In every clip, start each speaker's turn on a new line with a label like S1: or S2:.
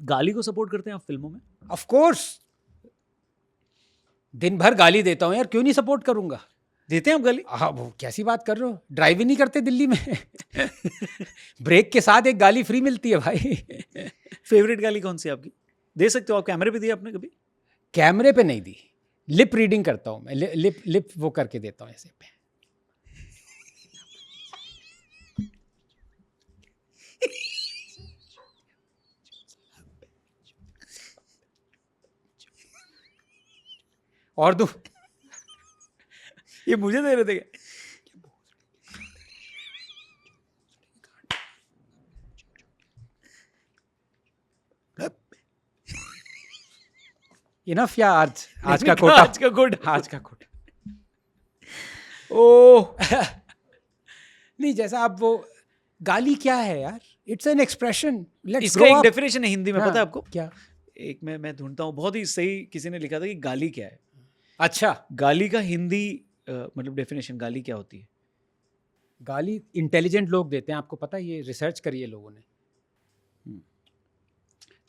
S1: गाली को सपोर्ट करते हैं आप फिल्मों में?
S2: ऑफ कोर्स, दिन भर गाली देता हूँ यार, क्यों नहीं सपोर्ट करूंगा?
S1: देते हैं आप गाली?
S2: हाँ, वो कैसी बात कर रहे हो, ड्राइव ही नहीं करते दिल्ली में ब्रेक के साथ एक गाली फ्री मिलती है भाई।
S1: फेवरेट गाली कौन सी है आपकी? दे सकते हो आप, कैमरे पे दी आपने कभी?
S2: कैमरे पे नहीं दी, लिप रीडिंग करता हूँ मैं, लिप वो करके देता हूँ ऐसे पे। और दो
S1: ये मुझे दे रहे थे क्या?
S2: इनफ या आज का कोटा?
S1: आज का गुड,
S2: आज का कोटा। ओ नहीं, जैसा आप वो गाली क्या है यार, इट्स एन एक्सप्रेशन, लेट्स
S1: इसका
S2: ग्रो
S1: एक
S2: अप।
S1: डेफिनेशन है हिंदी में, पता है आपको?
S2: क्या?
S1: एक मैं ढूंढता हूँ, बहुत ही सही किसी ने लिखा था कि गाली क्या है।
S2: अच्छा,
S1: गाली का हिंदी मतलब डेफिनेशन गाली क्या होती है?
S2: गाली इंटेलिजेंट लोग देते हैं, आपको पता है, ये रिसर्च करी है लोगों ने।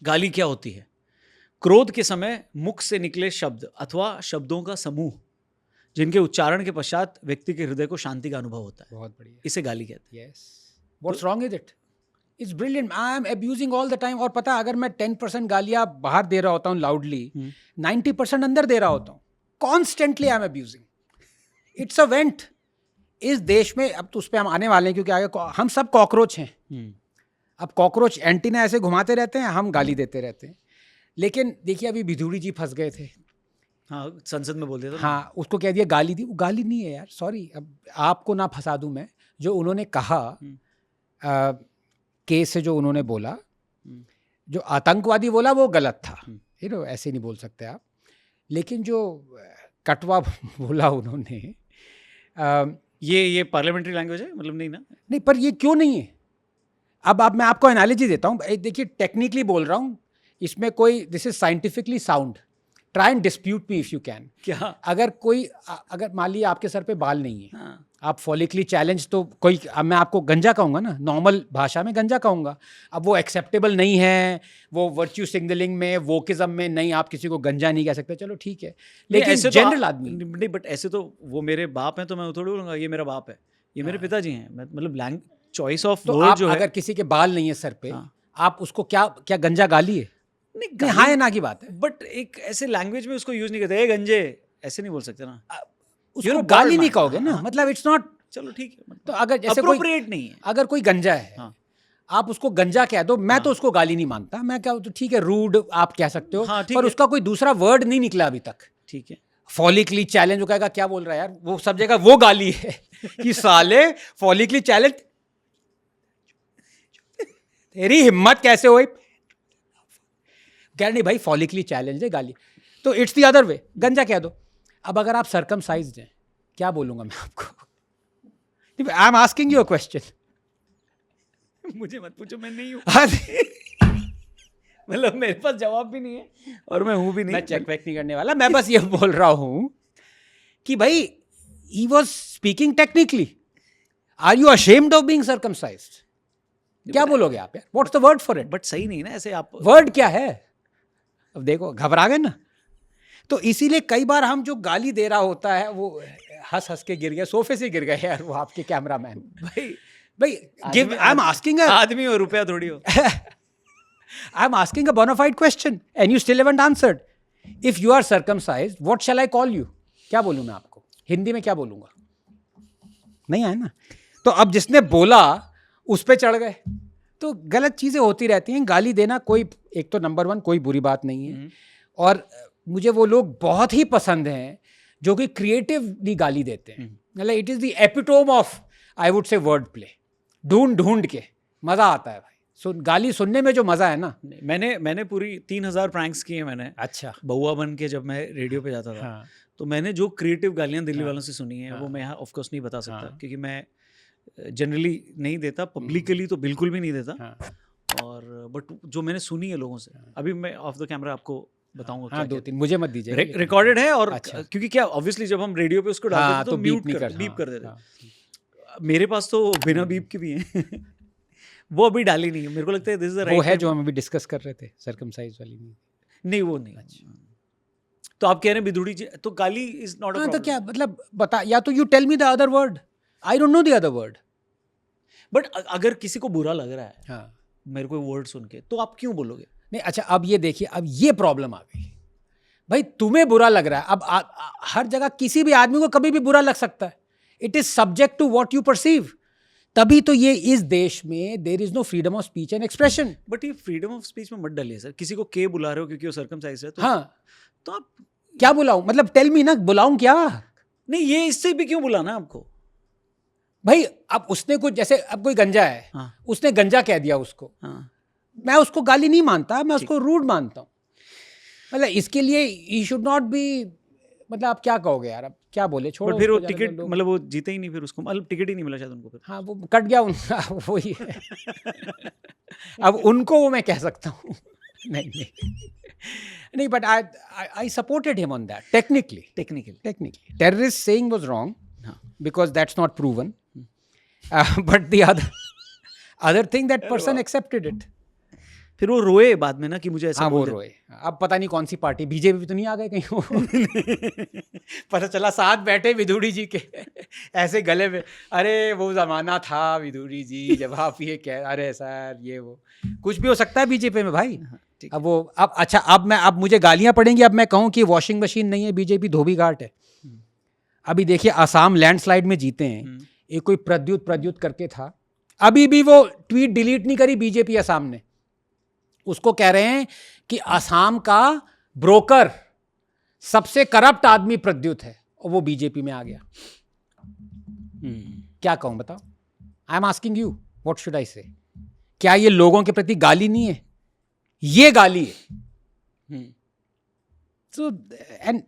S1: गाली क्या होती है? क्रोध के समय मुख से निकले शब्द अथवा शब्दों का समूह जिनके उच्चारण के पश्चात व्यक्ति के हृदय को शांति का अनुभव होता है,
S2: बहुत बढ़िया।
S1: इसे गाली कहते हैं।
S2: Yes, what's wrong with it? It's brilliant. I am abusing all the time. और पता, अगर मैं 10% गालियां बाहर दे रहा होता हूँ लाउडली, 90% अंदर दे रहा होता हूँ। Constantly I am abusing. It's a went. इस देश में, अब तो उस पर हम आने वाले हैं क्योंकि आगे हम सब कॉकरोच हैं। अब कॉकरोच एंटीना ऐसे घुमाते रहते हैं, हम गाली देते रहते हैं। लेकिन देखिए, अभी भिदुड़ी जी फंस गए थे।
S1: हाँ, संसद में बोल दिया था।
S2: हाँ, उसको कह दिया गाली दी। वो गाली नहीं है यार, सॉरी, अब आपको ना फंसा दूं मैं। जो उन्होंने कहा, केस से जो उन्होंने बोला, जो आतंकवादी बोला वो गलत था, ऐसे नहीं बोल सकते आप। लेकिन जो कटवा बोला उन्होंने,
S1: ये पार्लियामेंट्री लैंग्वेज है, मतलब नहीं ना?
S2: नहीं, पर ये क्यों नहीं है? अब मैं आपको एनालॉजी देता हूँ। देखिए, टेक्निकली बोल रहा हूँ, इसमें कोई, this is scientifically sound. Try and dispute me if you can.
S1: क्या?
S2: अगर मान लिए आपके सर पे बाल नहीं है,
S1: हाँ।
S2: आप फॉलिकली चैलेंज, तो कोई, अब मैं आपको गंजा कहूँगा ना, नॉर्मल भाषा में गंजा कहूँगा। अब वो एक्सेप्टेबल नहीं है, वो वर्च्यू सिग्नलिंग में, वोकिज्म में नहीं, आप किसी को गंजा नहीं कह सकते, चलो ठीक है। लेकिन
S1: ऐसे
S2: जनरल आदमी
S1: नहीं, बट ऐसे तो वो मेरे बाप हैं, तो मैं थोड़ी बोलूँगा ये मेरा बाप है, ये मेरे पिताजी हैं। मतलब चॉइस ऑफ वर्ड जो है।
S2: अगर किसी के बाल नहीं है सर पे, आप उसको क्या गंजा गाली है? नहीं, हाँ या ना की बात है।
S1: बट एक ऐसे लैंग्वेज में उसको यूज नहीं करते, गंजे ऐसे नहीं बोल सकते ना,
S2: उसको गाली नहीं कहोगे ना, मतलब इट्स नॉट,
S1: चलो ठीक है।
S2: तो अगर जैसे
S1: अप्रोप्रिएट नहीं है,
S2: अगर कोई गंजा है, आप उसको गंजा कह दो, मैं तो उसको गाली नहीं मानता, मैं क्या, तो ठीक है, रूड आप कह सकते हो, पर उसका कोई दूसरा वर्ड नहीं निकला अभी तक।
S1: ठीक है।
S2: फॉलिकली चैलेंज, वो कहेगा क्या बोल रहा है यार, वो सब जगह वो गाली है कि साले फॉलिकली चैलेंज, तेरी हिम्मत कैसे हुई? कह नहीं भाई, फॉलिकली चैलेंज है गाली, तो इट्स द अदर वे, गंजा कह दो। अब अगर आप सर्कमसाइज्ड हैं, क्या बोलूंगा मैं आपको? आई am asking you a question.
S1: मुझे मत पूछो, मैं नहीं हूं। मतलब मेरे पास जवाब भी नहीं है और मैं हूं भी नहीं।
S2: मैं चेक वेक नहीं करने वाला, मैं बस ये बोल रहा हूं कि भाई, he was speaking technically. Are you ashamed of being circumcised? क्या बोलोगे आप यार? What's the word for it?
S1: But सही नहीं ना ऐसे आप,
S2: वर्ड क्या है? अब देखो, घबरा गए ना। तो इसीलिए कई बार हम जो गाली दे रहा होता है, वो हंस हंस के गिर गया, सोफे से गिर गए यार, वो आपके कैमरामैन। भाई गिव, आई एम आस्किंग,
S1: आदमी हो, रुपया थोड़ी हो।
S2: I am asking a bona fide question and you still haven't answered. If you are circumcised, what shall I call you? क्या बोलूं मैं आपको हिंदी में? क्या बोलूंगा? नहीं आया ना। तो अब जिसने बोला उस पे चढ़ गए, तो गलत चीजें होती रहती हैं। गाली देना कोई, एक तो नंबर 1 कोई बुरी बात नहीं है, और मुझे वो लोग बहुत ही पसंद हैं जो कि क्रिएटिवली गाली देते हैं। मतलब it is the epitome of, I would say, word play. ढूंढ के मजा आता है भाई, गाली सुनने में जो मजा है ना।
S1: मैंने पूरी 3000 प्रैंक्स किए मैंने।
S2: अच्छा।
S1: बउआ बन के जब मैं रेडियो पे जाता था, तो मैंने जो क्रिएटिव गालियां दिल्ली वालों से सुनी है, वो मैं यहाँ ऑफ कोर्स नहीं बता सकता, क्योंकि मैं जनरली नहीं देता, पब्लिकली तो बिल्कुल भी नहीं देता। और बट जो मैंने सुनी है लोगों से, अभी मैं ऑफ द कैमरा आपको बताऊंगा।
S2: हाँ, 2-3 मुझे मत दीजिए,
S1: रिकॉर्डेड है। और क्योंकि क्या, ऑब्वियसली जब हम रेडियो पे उसको डालते थे तो म्यूट बीप कर देते। मेरे पास तो बिना बीप के भी हैं। वो अभी डाली नहीं है, मेरे को लगता है दिस इज द राइट।
S2: वो है जो हम अभी डिस्कस कर रहे थे, सर्कमसाइज वाली
S1: नहीं, वो नहीं। तो आप कह रहे हैं बिदुड़ी जी, तो गाली इज नॉट अ
S2: हाँ, तो
S1: प्रॉब्लम।
S2: क्या मतलब बता, या तो you tell me the other word, I don't know the other word.
S1: But अगर किसी को बुरा लग रहा है
S2: हाँ,
S1: मेरे को वर्ड सुन के, तो आप क्यों बोलोगे?
S2: नहीं अच्छा, अब ये देखिए, अब ये प्रॉब्लम आ गई भाई, तुम्हें बुरा लग रहा है, अब हर जगह किसी भी आदमी को कभी भी बुरा लग सकता है, it is subject to what you perceive. तभी तो ये इस देश में there is no freedom of speech and expression.
S1: But ये फ्रीडम ऑफ स्पीच में मत डालिए सर, किसी को के बुला रहे हो क्योंकि वो सर्कमसाइज है, तो
S2: हाँ,
S1: तो आप
S2: क्या बुलाऊं, मतलब टेल मी ना, बुलाऊं क्या?
S1: नहीं, ये इससे भी क्यों बुलाना आपको?
S2: भाई अब उसने कुछ, जैसे अब कोई गंजा है,
S1: हाँ,
S2: उसने गंजा कह दिया उसको,
S1: हाँ,
S2: मैं उसको गाली नहीं मानता, मैं उसको रूड मानता हूँ। मतलब इसके लिए ही शुड नॉट बी, मतलब आप क्या कहोगे यार, अब क्या बोले, छोड़ो।
S1: बट फिर वो
S2: उसको जाने
S1: टिकट,
S2: दो, लोग-
S1: मतलब वो जीते ही नहीं, फिर उसको मतलब टिकट ही नहीं मिला शायद उनको फिर।
S2: हाँ, वो कट गया उनका वही है। अब उनको वो मैं कह सकता हूँ। नहीं नहीं नहीं, but I supported him on that technically.
S1: Technically
S2: Terrorist saying was wrong
S1: हाँ,
S2: because that's not proven. But the other thing, that person accepted it.
S1: फिर वो रोए बाद में ना कि मुझे ऐसा
S2: हाँ, वो
S1: बोल दिया।
S2: रोए। अब पता नहीं कौन सी पार्टी, बीजेपी तो नहीं आ गए कहीं वो। पता चला साथ बैठे विधुड़ी जी के, ऐसे गले में, अरे वो जमाना था विधुड़ी जी जब आप ये कह, अरे सर ये वो, कुछ भी हो सकता है बीजेपी में भाई।
S1: हाँ, ठीक।
S2: अब वो, अब अच्छा, अब मुझे गालियां पड़ेंगी, अब मैं कहूँ कि वॉशिंग मशीन नहीं है बीजेपी, धोबी घाट है। अभी देखिए आसाम लैंडस्लाइड में जीते हैं, एक कोई प्रद्युत करके था, अभी भी वो ट्वीट डिलीट नहीं करी बीजेपी आसाम ने। उसको कह रहे हैं कि आसाम का ब्रोकर सबसे करप्ट आदमी प्रद्युत है, और वो बीजेपी में आ गया। क्या कहूं बताओ? आई am asking you, what should I से? क्या ये लोगों के प्रति गाली नहीं है? ये गाली है। So, and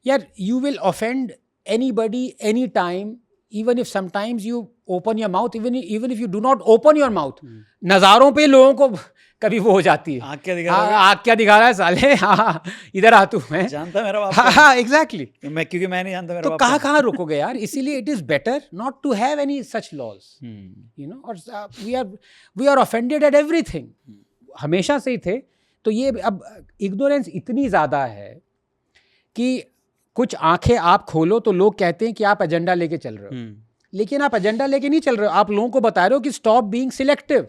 S2: yeah, you will offend anybody anytime, even if sometimes you open your mouth, even if you do not open your mouth. नज़ारों पे लोगों को कभी वो हो जाती है,
S1: आँख क्या दिखा रहा है?
S2: आँख क्या दिखा रहा है साले, हाँ इधर आ तू, मैं
S1: जानता मेरा बाप
S2: हाँ हाँ एग्जैक्टली।
S1: मैं, क्योंकि मैं नहीं जानता मेरा
S2: तो
S1: बाप
S2: कहाँ
S1: कौन
S2: कहाँ रुकोगे यार? इसीलिए it is better not to have any such laws,
S1: है।
S2: You know. और we are offended at everything, हमेशा से ही थे। तो ये अब इग्नोरेंस इतनी ज़्यादा है कि कुछ आंखें आप खोलो तो लोग कहते हैं कि आप एजेंडा लेके चल रहे हो, लेकिन आप एजेंडा लेके नहीं चल रहे हो, आप लोगों को बता रहे हो कि stop being selective,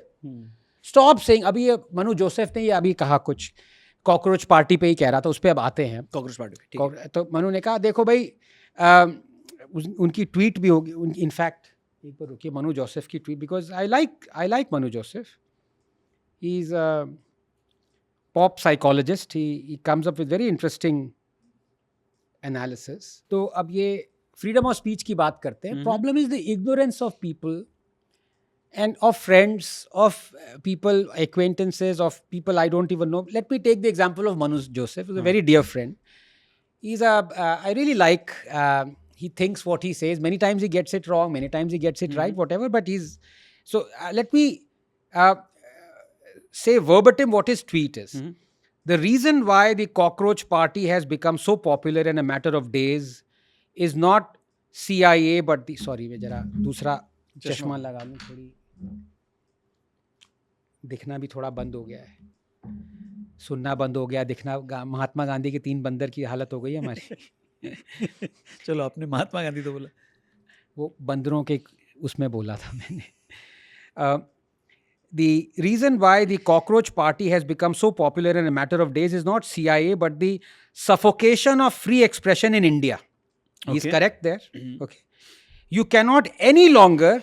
S2: stop saying. अभी ये मनु जोसेफ ने ये अभी कहा, कुछ कॉकरोच पार्टी पे ही कह रहा था, उस पर अब आते हैं।
S1: कॉकरोच पार्टी,
S2: तो मनु ने कहा देखो भाई, उनकी ट्वीट भी होगी, इनफैक्ट एक बार रुकिए, मनु जोसेफ की tweet, because I like Manu Joseph, he is a pop psychologist, he comes up with very interesting analysis. तो अब ये फ्रीडम ऑफ स्पीच की बात करते हैं। Problem is the ignorance of people and of friends, of people, acquaintances, of people I don't even know. Let me take the example of Manu Joseph, who's a very dear friend. He's I really like, he thinks what he says. Many times he gets it wrong, many times he gets it right, whatever, but so let me say verbatim what his tweet is. The reason why the cockroach party has become so popular in a matter of days is not CIA, but the, sorry, मैं जरा दूसरा चश्मा लगा लूँ, थोड़ी दिखना भी थोड़ा बंद हो गया है, सुनना बंद हो गया, दिखना। महात्मा गांधी के 3 बंदर की हालत हो गई है हमारी।
S1: चलो आपने महात्मा गांधी तो बोला,
S2: वो बंदरों के उसमें बोला था मैंने। The reason why the cockroach party has become so popular in a matter of days is not CIA, but the suffocation of free expression in India. He's correct there. Okay. You cannot any longer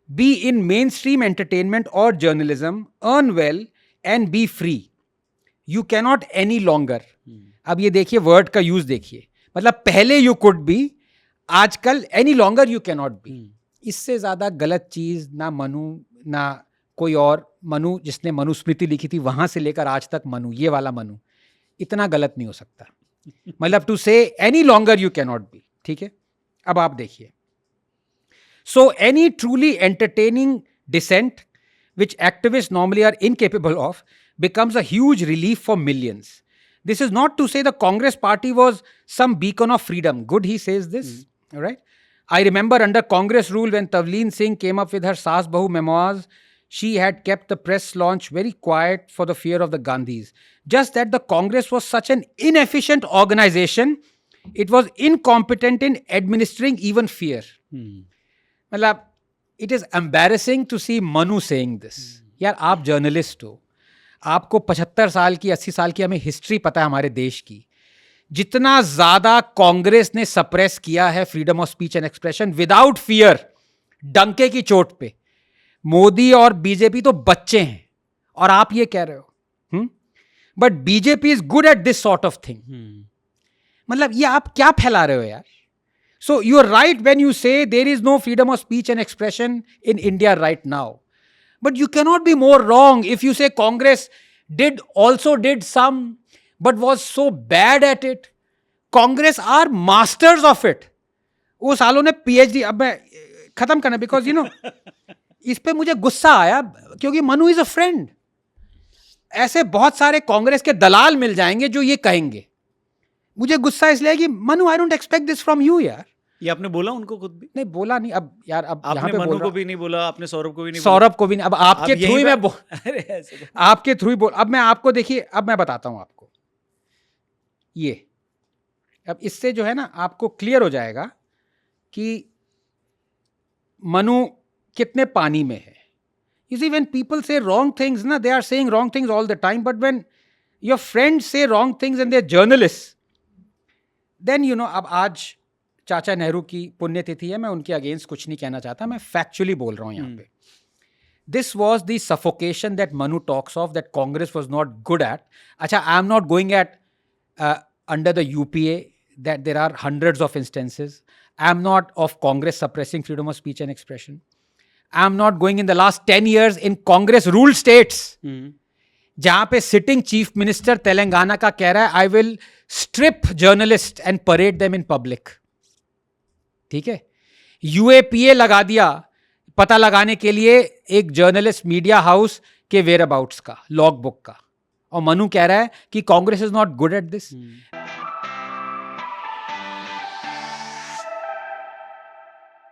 S2: be in mainstream entertainment or journalism, earn well and be free. You cannot any longer. अब ये देखिए word का use देखिए, मतलब पहले you could be, आजकल any longer you cannot be. इससे ज्यादा गलत चीज ना मनु ना कोई और, मनु जिसने मनुस्मृति लिखी थी वहां से लेकर आज तक मनु, ये वाला मनु, इतना गलत नहीं हो सकता। मतलब टू से any longer you cannot B. ठीक है, अब आप देखिए, so any truly entertaining dissent, which activists normally are incapable of, becomes a huge relief for millions. This is not to say the Congress party was some beacon of freedom. Good, he says this. All right. I remember under Congress rule when Tavleen Singh came up with her Saas Bahu memoirs, she had kept the press launch very quiet for the fear of the Gandhis. Just that the Congress was such an inefficient organization, it was incompetent in administering even fear. मतलब, it is embarrassing to see Manu saying this. यार आप journalist हो, आपको 75 साल की 80 साल की हमें हिस्ट्री पता है हमारे देश की. जितना ज्यादा कांग्रेस ने सप्रेस किया है freedom of speech and expression without fear, डंके की चोट पे, मोदी और बीजेपी तो बच्चे हैं और आप ये कह रहे हो. But BJP is good at this sort of thing. मतलब ये आप क्या फैला रहे हो यार. So you are right when you say there is no freedom of speech and expression in India right now, but you cannot be more wrong if you say Congress did some but was so bad at it. Congress are masters of it. वो सालों ने PhD. अब मैं खत्म करना, because you know इस पे मुझे गुस्सा आया क्योंकि मनु इज अ फ्रेंड. ऐसे बहुत सारे कांग्रेस के दलाल मिल जाएंगे जो ये कहेंगे. मुझे गुस्सा इसलिए कि Manu, I don't expect this from you यार.
S1: ये आपने बोला उनको खुद भी?
S2: नहीं बोला नहीं. अब यार अब
S1: आपने मनु को भी नहीं बोला, आपने सौरभ को भी नहीं
S2: सौरभ को भी नहीं. अब आपके थ्रू ही मैं
S1: अरे ऐसे
S2: आपके थ्रू ही बोल. अब मैं आपको देखिए, अब मैं बताता हूं आपको ये. अब इससे जो है ना आपको क्लियर हो जाएगा कि मनु कितने पानी में है. You see, when people say wrong things, na, they are saying wrong things all the time. But when your friends say wrong things and they're journalists, then you know, अब आज चाचा नेहरू की पुण्यतिथि है, मैं उनके अगेंस्ट कुछ नहीं कहना चाहता, मैं फैक्चुअली बोल रहा हूँ यहाँ पे. This was the suffocation that Manu talks of, that Congress was not good at. अच्छा, I am not going at under the UPA, that there are hundreds of instances. I am not of Congress suppressing freedom of speech and expression. I am not going in the last 10 years in Congress ruled states. जहाँ पे sitting chief minister Telangana का कह रहा है, I will strip journalist and parade them in public. ठीक है, UAPA लगा दिया पता लगाने के लिए एक जर्नलिस्ट मीडिया हाउस के वेयर अबाउट्स का, लॉग बुक का. और मनु कह रहा है कि Congress is not good at this.